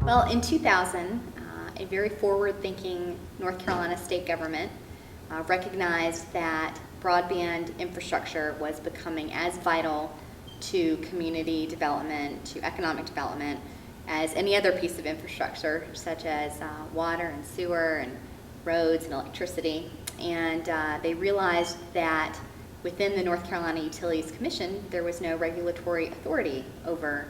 Well, in 2000, a very forward-thinking North Carolina state government recognized that broadband infrastructure was becoming as vital to community development, to economic development, as any other piece of infrastructure, such as water and sewer and roads and electricity. And they realized that within the North Carolina Utilities Commission, there was no regulatory authority over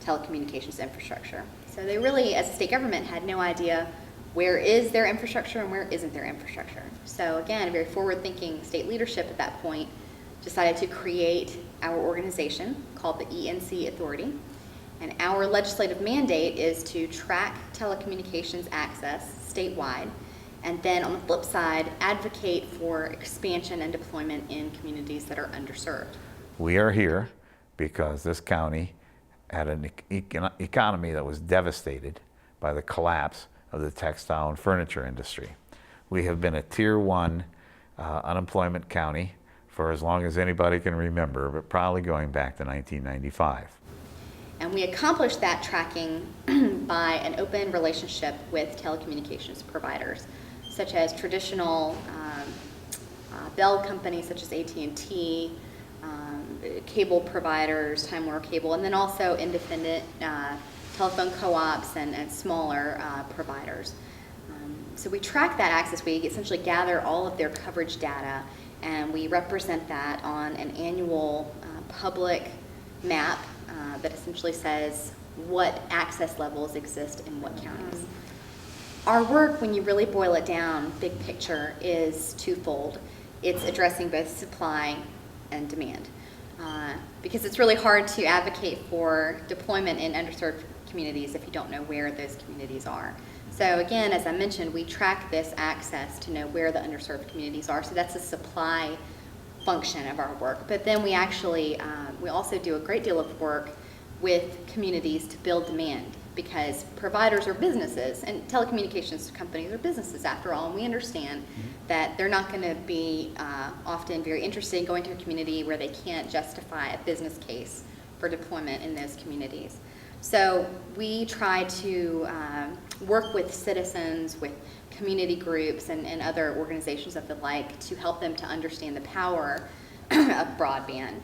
telecommunications infrastructure. So they really, as a state government, had no idea where is their infrastructure and where isn't their infrastructure. So again, a very forward-thinking state leadership at that point decided to create our organization called the ENC Authority. And our legislative mandate is to track telecommunications access statewide, and then on the flip side, advocate for expansion and deployment in communities that are underserved. We are here because this county had an economy that was devastated by the collapse of the textile and furniture industry. We have been a Tier 1 unemployment county for as long as anybody can remember, but probably going back to 1995. And we accomplished that tracking by an open relationship with telecommunications providers, such as traditional bell companies such as AT&T, cable providers, Time Warner Cable, and then also independent telephone co-ops and smaller providers. So we track that access. We essentially gather all of their coverage data, and we represent that on an annual public map that essentially says what access levels exist in what counties. Our work, when you really boil it down, big picture, is twofold. It's addressing both supply and demand. Because it's really hard to advocate for deployment in underserved communities if you don't know where those communities are. So again, as I mentioned, we track this access to know where the underserved communities are. So that's a supply function of our work. But then we actually, we also do a great deal of work with communities to build demand, because providers are businesses and telecommunications companies are businesses after all, and we understand that they're not going to be often very interested in going to a community where they can't justify a business case for deployment in those communities. So we try to work with citizens, with community groups and other organizations of the like to help them to understand the power of broadband,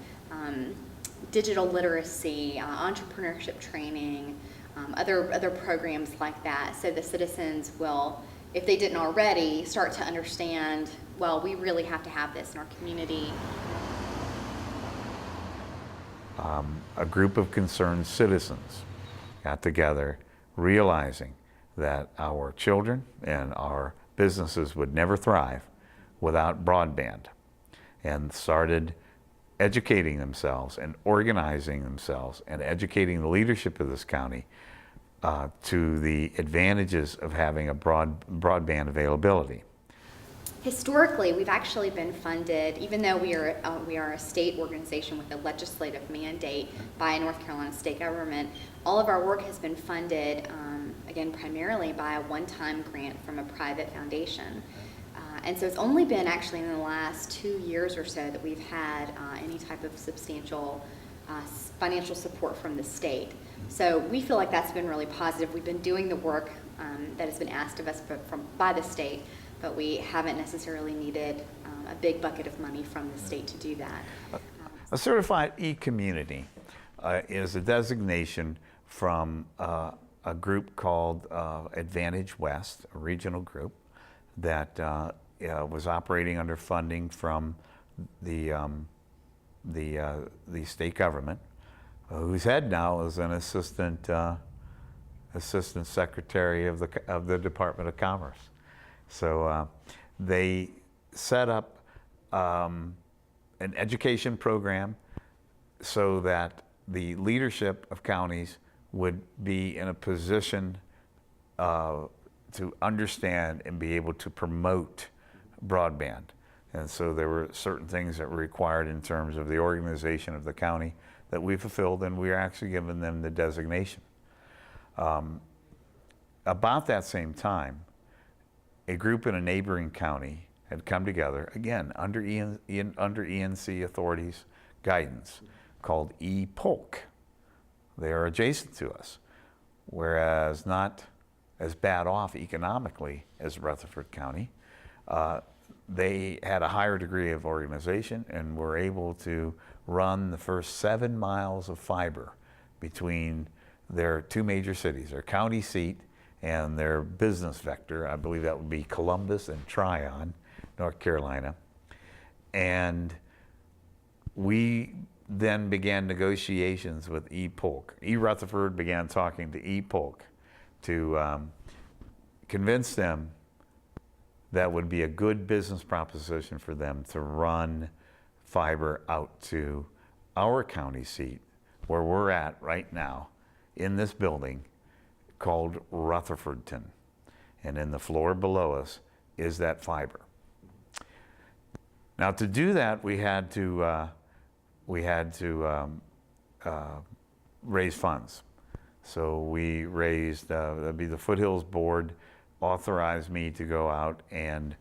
digital literacy, entrepreneurship training, other programs like that, so the citizens will, if they didn't already, start to understand, well, we really have to have this in our community. A group of concerned citizens got together realizing that our children and our businesses would never thrive without broadband, and started educating themselves and organizing themselves and educating the leadership of this county to the advantages of having a broadband availability. Historically, we've actually been funded, even though we are a state organization with a legislative mandate by a North Carolina state government, all of our work has been funded, again, primarily by a one-time grant from a private foundation. And so it's only been actually in the last 2 years or so that we've had any type of substantial financial support from the state. So we feel like that's been really positive. We've been doing the work that has been asked of us by the state, but we haven't necessarily needed a big bucket of money from the state to do that. A certified e-community is a designation from a group called Advantage West, a regional group that was operating under funding from the state government, whose head now is an assistant secretary of the Department of Commerce. So they set up an education program so that the leadership of counties would be in a position to understand and be able to promote broadband. And so there were certain things that were required in terms of the organization of the county that we fulfilled, and we are actually giving them the designation. About that same time, a group in a neighboring county had come together, again, under ENC authorities' guidance, called e-Polk. They are adjacent to us. whereas not as bad off economically as Rutherford County. They had a higher degree of organization and were able to run the first 7 miles of fiber between their two major cities, their county seat and their business vector. I believe that would be Columbus and Tryon, North Carolina. And we then began negotiations with e-Polk. e-Rutherford began talking to e-Polk to convince them that would be a good business proposition for them to run fiber out to our county seat, where we're at right now in this building called Rutherfordton. And in the floor below us is that fiber. Now to do that, we had to raise funds. So we raised, that'd be the Foothills board authorized me to go out and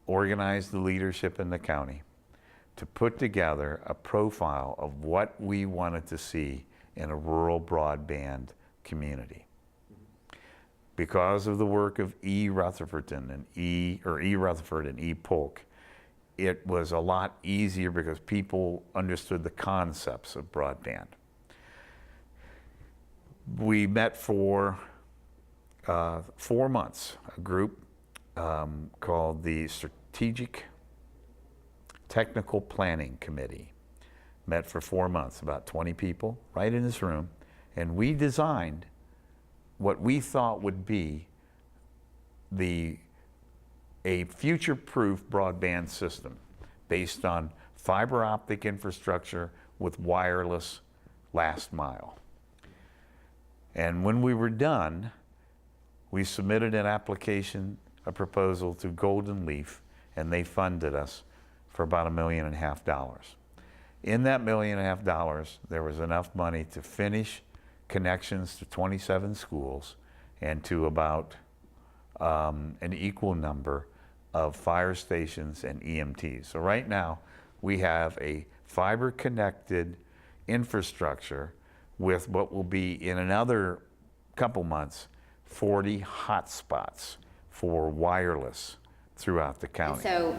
organize the leadership in the county to put together a profile of what we wanted to see in a rural broadband community. Because of the work of e-Rutherfordton and e-Rutherford and e-Polk, it was a lot easier because people understood the concepts of broadband. We met for 4 months, a group called the Strategic Technical Planning Committee. Met for 4 months, about 20 people, right in this room, and we designed what we thought would be a future-proof broadband system based on fiber optic infrastructure with wireless last mile. And when we were done, we submitted an application, a proposal to Golden Leaf, and they funded us for about $1.5 million. In that $1.5 million, there was enough money to finish connections to 27 schools and to about an equal number of fire stations and EMTs. So right now, we have a fiber-connected infrastructure with what will be, in another couple months, 40 hotspots for wireless throughout the county. So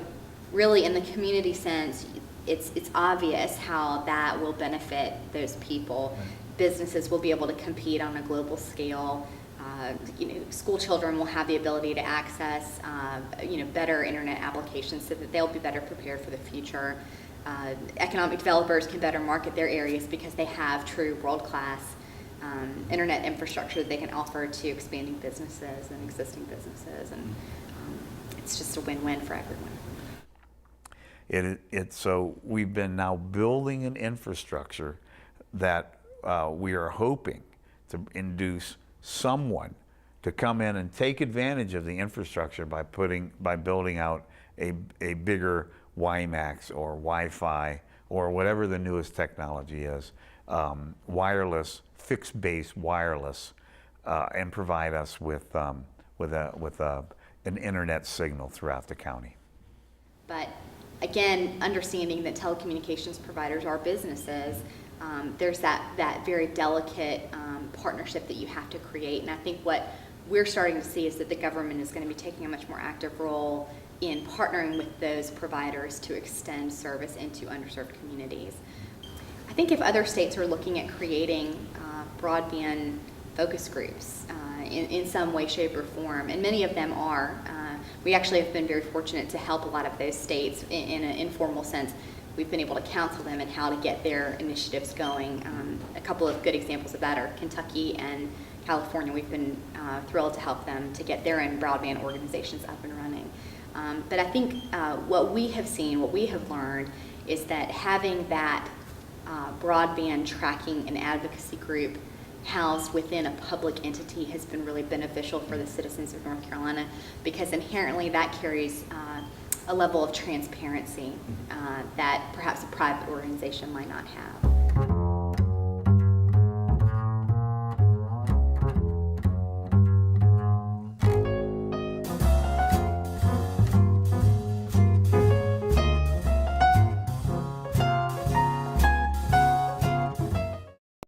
really, in the community sense, it's obvious how that will benefit those people. Businesses will be able to compete on a global scale. School children will have the ability to access better internet applications so that they'll be better prepared for the future. Economic developers can better market their areas because they have true world-class internet infrastructure that they can offer to expanding businesses and existing businesses, and it's just a win-win for everyone. So we've been now building an infrastructure that we are hoping to induce someone to come in and take advantage of the infrastructure by building out a bigger WiMAX or Wi-Fi or whatever the newest technology is, wireless, fixed-base wireless, and provide us with an internet signal throughout the county. But again, understanding that telecommunications providers are businesses, there's that very delicate partnership that you have to create. And I think what we're starting to see is that the government is going to be taking a much more active role in partnering with those providers to extend service into underserved communities. I think if other states are looking at creating broadband focus groups in some way, shape, or form, and many of them are, we actually have been very fortunate to help a lot of those states in an informal sense. We've been able to counsel them in how to get their initiatives going. A couple of good examples of that are Kentucky and California. We've been thrilled to help them to get their own broadband organizations up and running. But I think what we have seen, what we have learned, is that having that broadband tracking and advocacy group housed within a public entity has been really beneficial for the citizens of North Carolina, because inherently that carries a level of transparency that perhaps a private organization might not have.